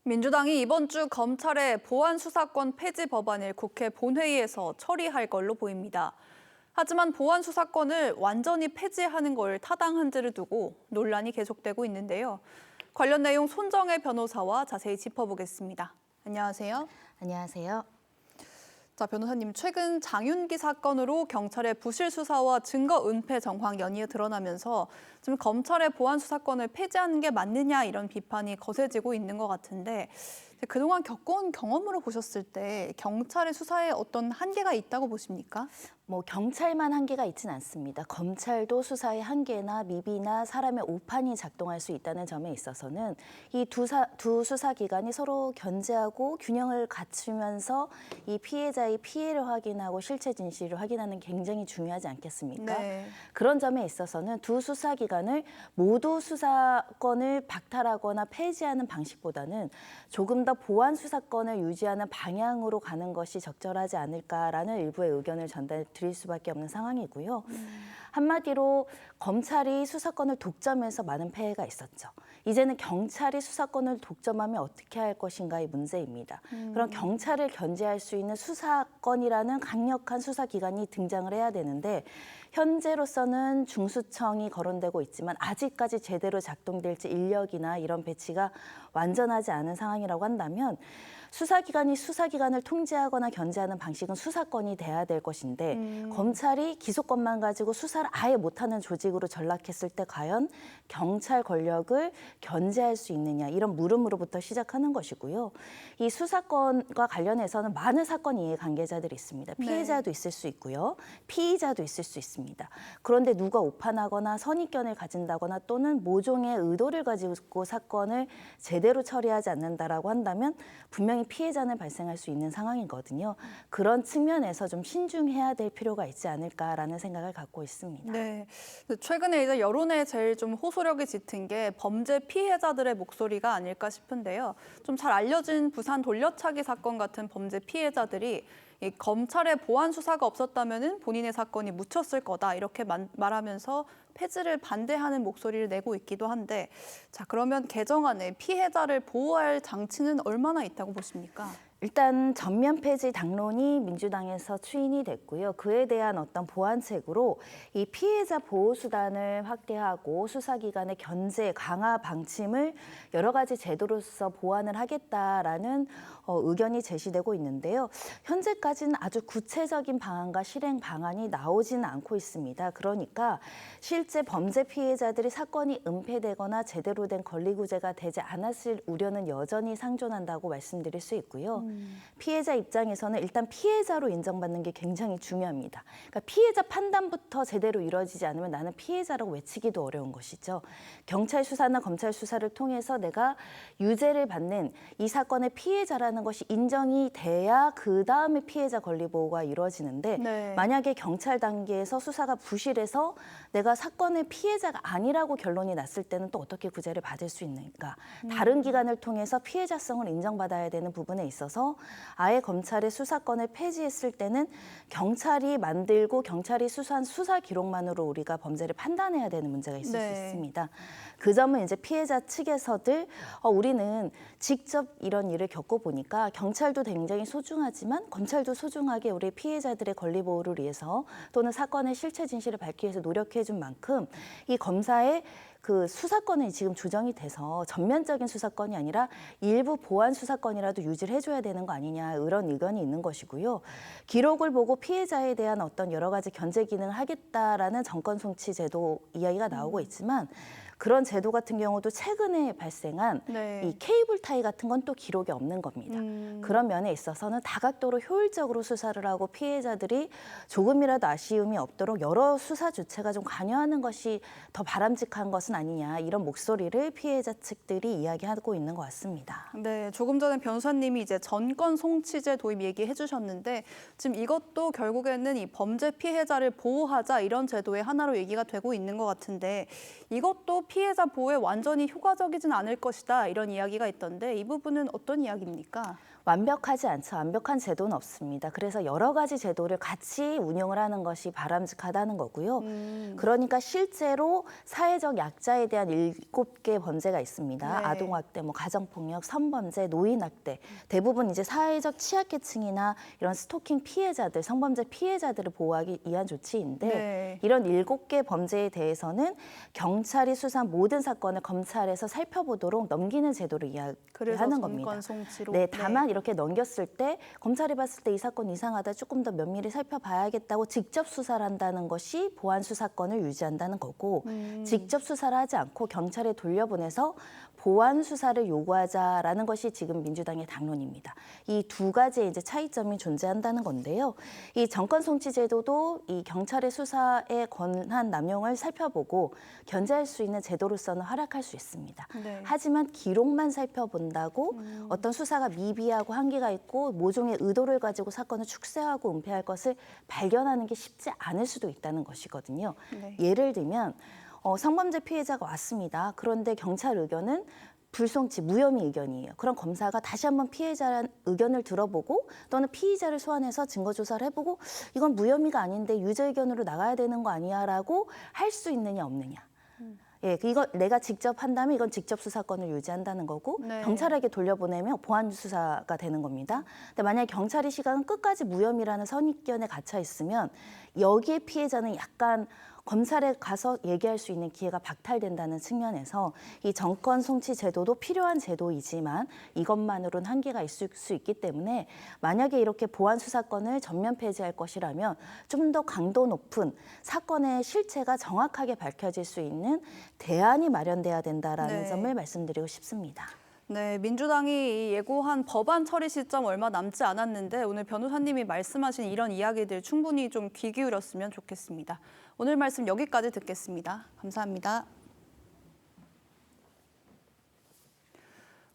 민주당이 이번 주 검찰의 보안수사권 폐지 법안을 국회 본회의에서 처리할 걸로 보입니다. 하지만 보안수사권을 완전히 폐지하는 걸 타당한지를 두고 논란이 계속되고 있는데요. 관련 내용 손정혜 변호사와 자세히 짚어보겠습니다. 안녕하세요. 안녕하세요. 자, 변호사님, 최근 장윤기 사건으로 경찰의 부실 수사와 증거 은폐 정황 연이어 드러나면서 지금 검찰의 보안수사권을 폐지하는 게 맞느냐 이런 비판이 거세지고 있는 것 같은데 그동안 겪어온 경험으로 보셨을 때 경찰의 수사에 어떤 한계가 있다고 보십니까? 뭐 경찰만 한계가 있지는 않습니다. 검찰도 수사의 한계나 미비나 사람의 오판이 작동할 수 있다는 점에 있어서는 이 두 수사기관이 서로 견제하고 균형을 갖추면서 이 피해자의 피해를 확인하고 실체 진실을 확인하는 게 굉장히 중요하지 않겠습니까? 네. 그런 점에 있어서는 두 수사기관을 모두 수사권을 박탈하거나 폐지하는 방식보다는 조금 더 보완 수사권을 유지하는 방향으로 가는 것이 적절하지 않을까라는 일부의 의견을 드릴 수밖에 없는 상황이고요. 한마디로 검찰이 수사권을 독점해서 많은 폐해가 있었죠. 이제는 경찰이 수사권을 독점하면 어떻게 할 것인가의 문제입니다. 그럼 경찰을 견제할 수 있는 수사권이라는 강력한 수사기관이 등장을 해야 되는데 현재로서는 중수청이 거론되고 있지만 아직까지 제대로 작동될지 인력이나 이런 배치가 완전하지 않은 상황이라고 한다면 수사기관이 수사기관을 통제하거나 견제하는 방식은 수사권이 돼야 될 것인데 검찰이 기소권만 가지고 수사를 아예 못하는 조직으로 전락했을 때 과연 경찰 권력을 견제할 수 있느냐 이런 물음으로부터 시작하는 것이고요. 이 수사권과 관련해서는 많은 사건 이해관계자들이 있습니다. 피해자도 있을 수 있고요. 피의자도 있을 수 있습니다. 그런데 누가 오판하거나 선입견을 가진다거나 또는 모종의 의도를 가지고 사건을 제대로 처리하지 않는다라고 한다면 분명히 피해자는 발생할 수 있는 상황이거든요. 그런 측면에서 좀 신중해야 될 필요가 있지 않을까라는 생각을 갖고 있습니다. 네. 최근에 이제 여론에 제일 좀 호소력이 짙은 게 범죄 피해자들의 목소리가 아닐까 싶은데요. 좀 잘 알려진 부산 돌려차기 사건 같은 범죄 피해자들이 이 검찰의 보완 수사가 없었다면은 본인의 사건이 묻혔을 거다 이렇게 말하면서 폐지를 반대하는 목소리를 내고 있기도 한데, 자 그러면 개정안에 피해자를 보호할 장치는 얼마나 있다고 보십니까? 일단 전면 폐지 당론이 민주당에서 추인이 됐고요. 그에 대한 어떤 보완책으로 이 피해자 보호 수단을 확대하고 수사기관의 견제 강화 방침을 여러 가지 제도로서 보완을 하겠다라는 의견이 제시되고 있는데요. 현재까지는 아주 구체적인 방안과 실행 방안이 나오지는 않고 있습니다. 그러니까 실제 범죄 피해자들이 사건이 은폐되거나 제대로 된 권리구제가 되지 않았을 우려는 여전히 상존한다고 말씀드릴 수 있고요. 피해자 입장에서는 일단 피해자로 인정받는 게 굉장히 중요합니다. 그러니까 피해자 판단부터 제대로 이루어지지 않으면 나는 피해자라고 외치기도 어려운 것이죠. 경찰 수사나 검찰 수사를 통해서 내가 유죄를 받는 이 사건의 피해자라는 것이 인정이 돼야 그다음에 피해자 권리 보호가 이루어지는데 만약에 경찰 단계에서 수사가 부실해서 내가 사건의 피해자가 아니라고 결론이 났을 때는 또 어떻게 구제를 받을 수 있는가. 다른 기관을 통해서 피해자성을 인정받아야 되는 부분에 있어서 아예 검찰의 수사권을 폐지했을 때는 경찰이 만들고 경찰이 수사한 수사 기록만으로 우리가 범죄를 판단해야 되는 문제가 있을 수 있습니다. 그 점은 이제 피해자 측에서들 우리는 직접 이런 일을 겪어보니까 경찰도 굉장히 소중하지만 검찰도 소중하게 우리 피해자들의 권리 보호를 위해서 또는 사건의 실체 진실을 밝히기 위해서 노력해준 만큼 이 검사의 그 수사권이 지금 조정이 돼서 전면적인 수사권이 아니라 일부 보완 수사권이라도 유지를 해줘야 되는 거 아니냐 이런 의견이 있는 것이고요. 기록을 보고 피해자에 대한 어떤 여러 가지 견제 기능을 하겠다라는 정권 송치 제도 이야기가 나오고 있지만 그런 제도 같은 경우도 최근에 발생한 이 케이블 타이 같은 건 또 기록이 없는 겁니다. 그런 면에 있어서는 다각도로 효율적으로 수사를 하고 피해자들이 조금이라도 아쉬움이 없도록 여러 수사 주체가 좀 관여하는 것이 더 바람직한 것은 아니냐 이런 목소리를 피해자 측들이 이야기하고 있는 것 같습니다. 네, 조금 전에 변호사님이 이제 전권 송치제 도입 얘기해 주셨는데 지금 이것도 결국에는 이 범죄 피해자를 보호하자 이런 제도의 하나로 얘기가 되고 있는 것 같은데 이것도 피해자 보호에 완전히 효과적이진 않을 것이다 이런 이야기가 있던데 이 부분은 어떤 이야기입니까? 완벽하지 않죠. 완벽한 제도는 없습니다. 그래서 여러 가지 제도를 같이 운영을 하는 것이 바람직하다는 거고요. 그러니까 실제로 사회적 약자에 대한 7개 범죄가 있습니다. 아동학대, 가정폭력, 성범죄, 노인학대. 대부분 이제 사회적 취약계층이나 이런 스토킹 피해자들, 성범죄 피해자들을 보호하기 위한 조치인데 이런 7개 범죄에 대해서는 경찰이 수사한 모든 사건을 검찰에서 살펴보도록 넘기는 제도를 이야기하는 겁니다. 송치로. 다만 이렇게 넘겼을 때 검찰이 봤을 때 이 사건 이상하다 조금 더 면밀히 살펴봐야겠다고 직접 수사를 한다는 것이 보완 수사권을 유지한다는 거고 직접 수사를 하지 않고 경찰에 돌려보내서 보완 수사를 요구하자라는 것이 지금 민주당의 당론입니다. 이 두 가지의 이제 차이점이 존재한다는 건데요. 이 정권 송치 제도도 이 경찰의 수사의 권한 남용을 살펴보고 견제할 수 있는 제도로서는 허락할 수 있습니다. 네. 하지만 기록만 살펴본다고 어떤 수사가 미비하고 한계가 있고 모종의 의도를 가지고 사건을 축소하고 은폐할 것을 발견하는 게 쉽지 않을 수도 있다는 것이거든요. 네. 예를 들면 성범죄 피해자가 왔습니다. 그런데 경찰 의견은 불송치, 무혐의 의견이에요. 그럼 검사가 다시 한번 피해자 의견을 들어보고 또는 피의자를 소환해서 증거 조사를 해보고 이건 무혐의가 아닌데 유죄 의견으로 나가야 되는 거 아니야라고 할 수 있느냐 없느냐. 예, 이거 내가 직접 한다면 이건 직접 수사권을 유지한다는 거고 네. 경찰에게 돌려보내면 보완 수사가 되는 겁니다. 근데 만약에 경찰의 시각은 끝까지 무혐의라는 선입견에 갇혀 있으면 여기에 피해자는 약간 검찰에 가서 얘기할 수 있는 기회가 박탈된다는 측면에서 이 정권 송치 제도도 필요한 제도이지만 이것만으로는 한계가 있을 수 있기 때문에 만약에 이렇게 보완 수사권을 전면 폐지할 것이라면 좀 더 강도 높은 사건의 실체가 정확하게 밝혀질 수 있는 대안이 마련돼야 된다라는 네. 점을 말씀드리고 싶습니다. 네, 민주당이 예고한 법안 처리 시점 얼마 남지 않았는데 오늘 변호사님이 말씀하신 이런 이야기들 충분히 좀 귀 기울였으면 좋겠습니다. 오늘 말씀 여기까지 듣겠습니다. 감사합니다.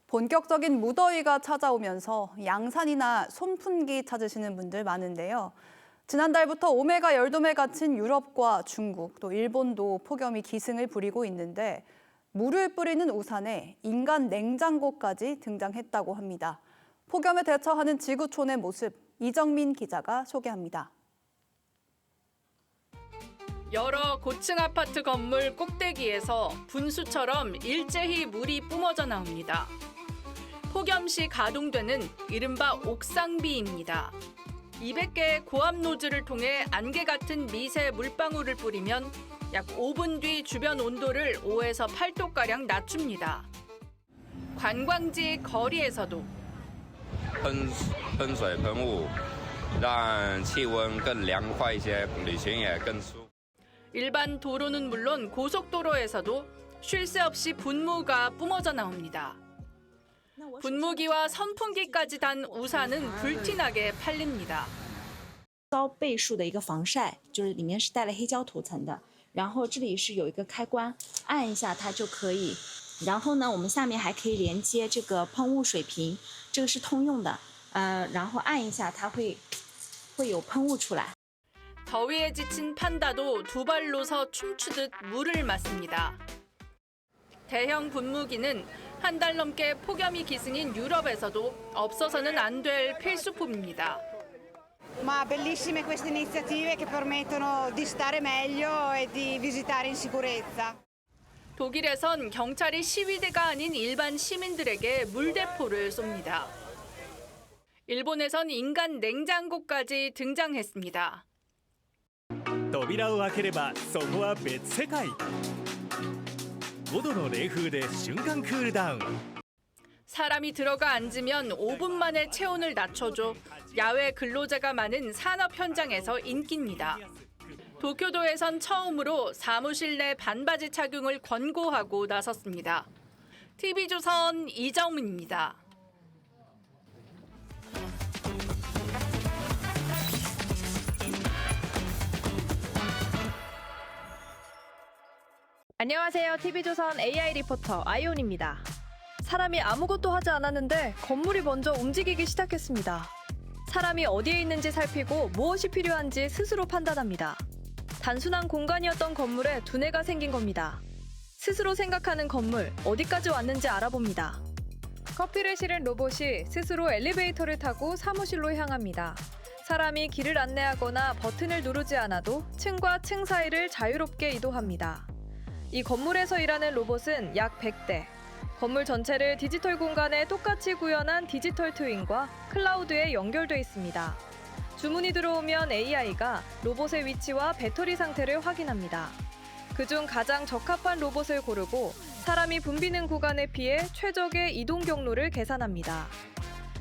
본격적인 무더위가 찾아오면서 양산이나 손풍기 찾으시는 분들 많은데요. 지난달부터 오메가 열돔에 갇힌 유럽과 중국, 또 일본도 폭염이 기승을 부리고 있는데 물을 뿌리는 우산에 인간 냉장고까지 등장했다고 합니다. 폭염에 대처하는 지구촌의 모습, 이정민 기자가 소개합니다. 여러 고층 아파트 건물 꼭대기에서 분수처럼 일제히 물이 뿜어져 나옵니다. 폭염 시 가동되는 이른바 옥상비입니다. 200개의 고압 노즐을 통해 안개 같은 미세 물방울을 뿌리면 약 5분 뒤 주변 온도를 5에서 8도가량 낮춥니다. 관광지 거리에서도 喷水喷雾让气温更凉快一些，旅行也更舒服。 일반 도로는 물론 고속도로에서도 쉴 새 없이 분무가 뿜어져 나옵니다. 분무기와 선풍기까지 단 우산은 불티나게 팔립니다. 高倍数的一个防晒，就是里面是带了黑胶涂层的，然后这里是有一个开关，按一下它就可以。然后呢，我们下面还可以连接这个喷雾水瓶，这个是通用的，然后按一下它会有喷雾出来。 더위에 지친 판다도 두 발로 서 춤추듯 물을 맞습니다. 대형 분무기는 한 달 넘게 폭염이 기승인 유럽에서도 없어서는 안 될 필수품입니다. Ma bellissime queste iniziative che permettono di stare meglio e di visitare in sicurezza. 독일에선 경찰이 시위대가 아닌 일반 시민들에게 물대포를 쏩니다. 일본에선 인간 냉장고까지 등장했습니다. 扉を開ければそこは別世界。5度の冷風で瞬間クールダウン。 사람이 들어가 앉으면 5분 만에 체온을 낮춰줘 야외 근로자가 많은 산업 현장에서 인기입니다. 도쿄도에선 처음으로 사무실 내 반바지 착용을 권고하고 나섰습니다. TV조선 이정민입니다. 안녕하세요. TV조선 AI 리포터 아이온입니다. 사람이 아무것도 하지 않았는데 건물이 먼저 움직이기 시작했습니다. 사람이 어디에 있는지 살피고 무엇이 필요한지 스스로 판단합니다. 단순한 공간이었던 건물에 두뇌가 생긴 겁니다. 스스로 생각하는 건물, 어디까지 왔는지 알아봅니다. 커피를 실은 로봇이 스스로 엘리베이터를 타고 사무실로 향합니다. 사람이 길을 안내하거나 버튼을 누르지 않아도 층과 층 사이를 자유롭게 이동합니다. 이 건물에서 일하는 로봇은 약 100대. 건물 전체를 디지털 공간에 똑같이 구현한 디지털 트윈과 클라우드에 연결돼 있습니다. 주문이 들어오면 AI가 로봇의 위치와 배터리 상태를 확인합니다. 그중 가장 적합한 로봇을 고르고 사람이 붐비는 구간에 피해 최적의 이동 경로를 계산합니다.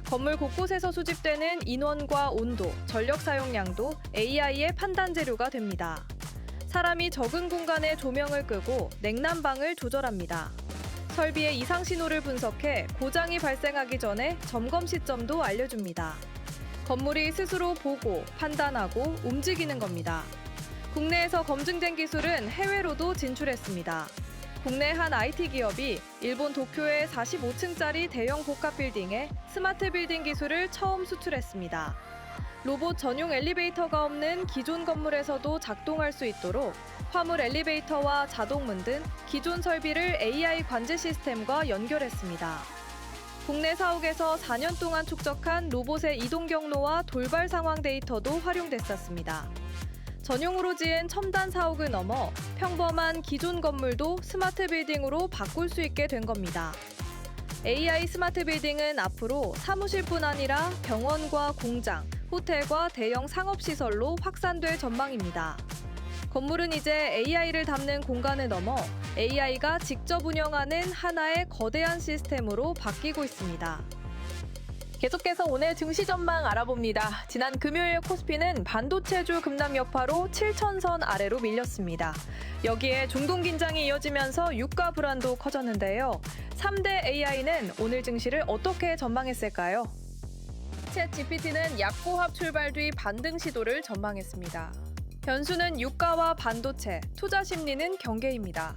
건물 곳곳에서 수집되는 인원과 온도, 전력 사용량도 AI의 판단 재료가 됩니다. 사람이 적은 공간에 조명을 끄고 냉난방을 조절합니다. 설비의 이상 신호를 분석해 고장이 발생하기 전에 점검 시점도 알려줍니다. 건물이 스스로 보고, 판단하고, 움직이는 겁니다. 국내에서 검증된 기술은 해외로도 진출했습니다. 국내 한 IT 기업이 일본 도쿄의 45층짜리 대형 복합 빌딩에 스마트 빌딩 기술을 처음 수출했습니다. 로봇 전용 엘리베이터가 없는 기존 건물에서도 작동할 수 있도록 화물 엘리베이터와 자동문 등 기존 설비를 AI 관제 시스템과 연결했습니다. 국내 사옥에서 4년 동안 축적한 로봇의 이동 경로와 돌발 상황 데이터도 활용됐었습니다. 전용으로 지은 첨단 사옥을 넘어 평범한 기존 건물도 스마트 빌딩으로 바꿀 수 있게 된 겁니다. AI 스마트 빌딩은 앞으로 사무실뿐 아니라 병원과 공장, 호텔과 대형 상업시설로 확산될 전망입니다. 건물은 이제 AI를 담는 공간을 넘어 AI가 직접 운영하는 하나의 거대한 시스템으로 바뀌고 있습니다. 계속해서 오늘 증시 전망 알아봅니다. 지난 금요일 코스피는 반도체주 급락 여파로 7,000선 아래로 밀렸습니다. 여기에 중동 긴장이 이어지면서 유가 불안도 커졌는데요. 3대 AI는 오늘 증시를 어떻게 전망했을까요? 챗 GPT는 약보합 출발 뒤 반등 시도를 전망했습니다. 변수는 유가와 반도체, 투자 심리는 경계입니다.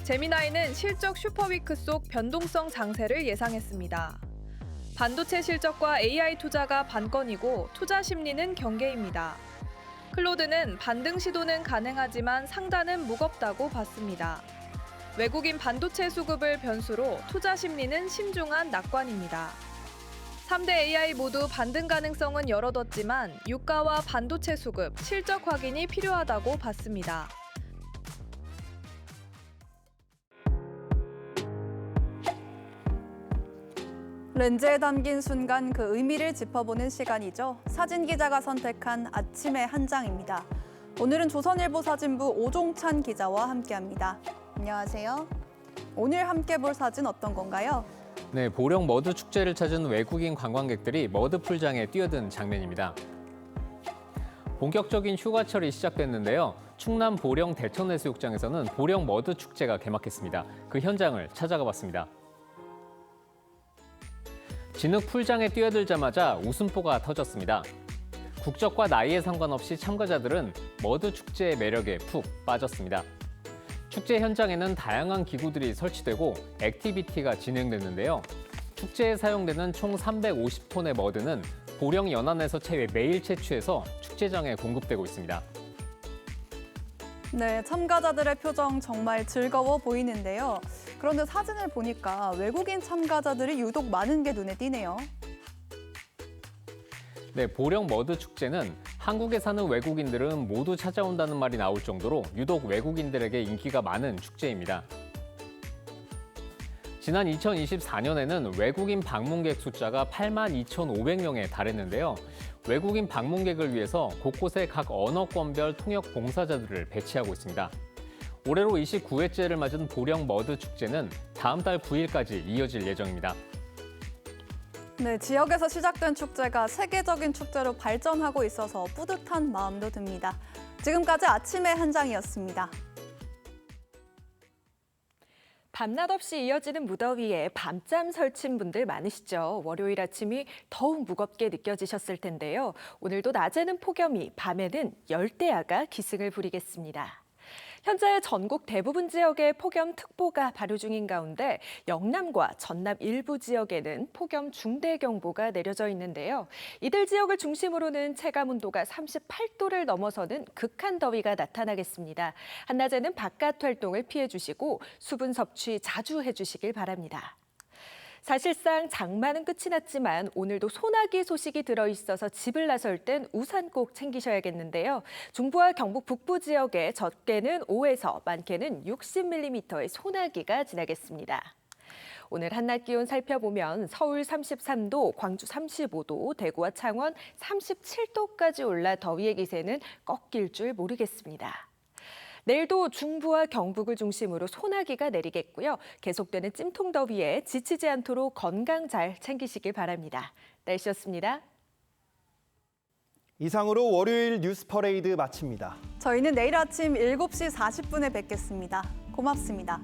제미나이는 실적 슈퍼위크 속 변동성 장세를 예상했습니다. 반도체 실적과 AI 투자가 반건이고 투자 심리는 경계입니다. 클로드는 반등 시도는 가능하지만 상단은 무겁다고 봤습니다. 외국인 반도체 수급을 변수로 투자 심리는 신중한 낙관입니다. 3대 AI 모두 반등 가능성은 열어뒀지만 유가와 반도체 수급, 실적 확인이 필요하다고 봤습니다. 렌즈에 담긴 순간 그 의미를 짚어보는 시간이죠. 사진 기자가 선택한 아침의 한 장입니다. 오늘은 조선일보 사진부 오종찬 기자와 함께합니다. 안녕하세요. 오늘 함께 볼 사진 어떤 건가요? 네, 보령 머드 축제를 찾은 외국인 관광객들이 머드 풀장에 뛰어든 장면입니다. 본격적인 휴가철이 시작됐는데요. 충남 보령 대천해수욕장에서는 보령 머드 축제가 개막했습니다. 그 현장을 찾아가 봤습니다. 진흙 풀장에 뛰어들자마자 웃음보가 터졌습니다. 국적과 나이에 상관없이 참가자들은 머드 축제의 매력에 푹 빠졌습니다. 축제 현장에는 다양한 기구들이 설치되고 액티비티가 진행됐는데요. 축제에 사용되는 총 350톤의 머드는 보령 연안에서 매일 채취해서 축제장에 공급되고 있습니다. 네, 참가자들의 표정 정말 즐거워 보이는데요. 그런데 사진을 보니까 외국인 참가자들이 유독 많은 게 눈에 띄네요. 네, 보령 머드 축제는 한국에 사는 외국인들은 모두 찾아온다는 말이 나올 정도로 유독 외국인들에게 인기가 많은 축제입니다. 지난 2024년에는 외국인 방문객 숫자가 82,500명에 달했는데요. 외국인 방문객을 위해서 곳곳에 각 언어권별 통역 봉사자들을 배치하고 있습니다. 올해로 29회째를 맞은 보령 머드 축제는 다음 달 9일까지 이어질 예정입니다. 네, 지역에서 시작된 축제가 세계적인 축제로 발전하고 있어서 뿌듯한 마음도 듭니다. 지금까지 아침의 한 장이었습니다. 밤낮 없이 이어지는 무더위에 밤잠 설친 분들 많으시죠. 월요일 아침이 더욱 무겁게 느껴지셨을 텐데요. 오늘도 낮에는 폭염이, 밤에는 열대야가 기승을 부리겠습니다. 현재 전국 대부분 지역에 폭염특보가 발효 중인 가운데 영남과 전남 일부 지역에는 폭염 중대경보가 내려져 있는데요. 이들 지역을 중심으로는 체감온도가 38도를 넘어서는 극한 더위가 나타나겠습니다. 한낮에는 바깥 활동을 피해 주시고 수분 섭취 자주 해주시길 바랍니다. 사실상 장마는 끝이 났지만 오늘도 소나기 소식이 들어있어서 집을 나설 땐 우산 꼭 챙기셔야겠는데요. 중부와 경북 북부 지역에 적게는 5에서 많게는 60mm의 소나기가 지나겠습니다. 오늘 한낮 기온 살펴보면 서울 33도, 광주 35도, 대구와 창원 37도까지 올라 더위의 기세는 꺾일 줄 모르겠습니다. 내일도 중부와 경북을 중심으로 소나기가 내리겠고요. 계속되는 찜통 더위에 지치지 않도록 건강 잘 챙기시길 바랍니다. 날씨였습니다. 이상으로 월요일 뉴스 퍼레이드 마칩니다. 저희는 내일 아침 7시 40분에 뵙겠습니다. 고맙습니다.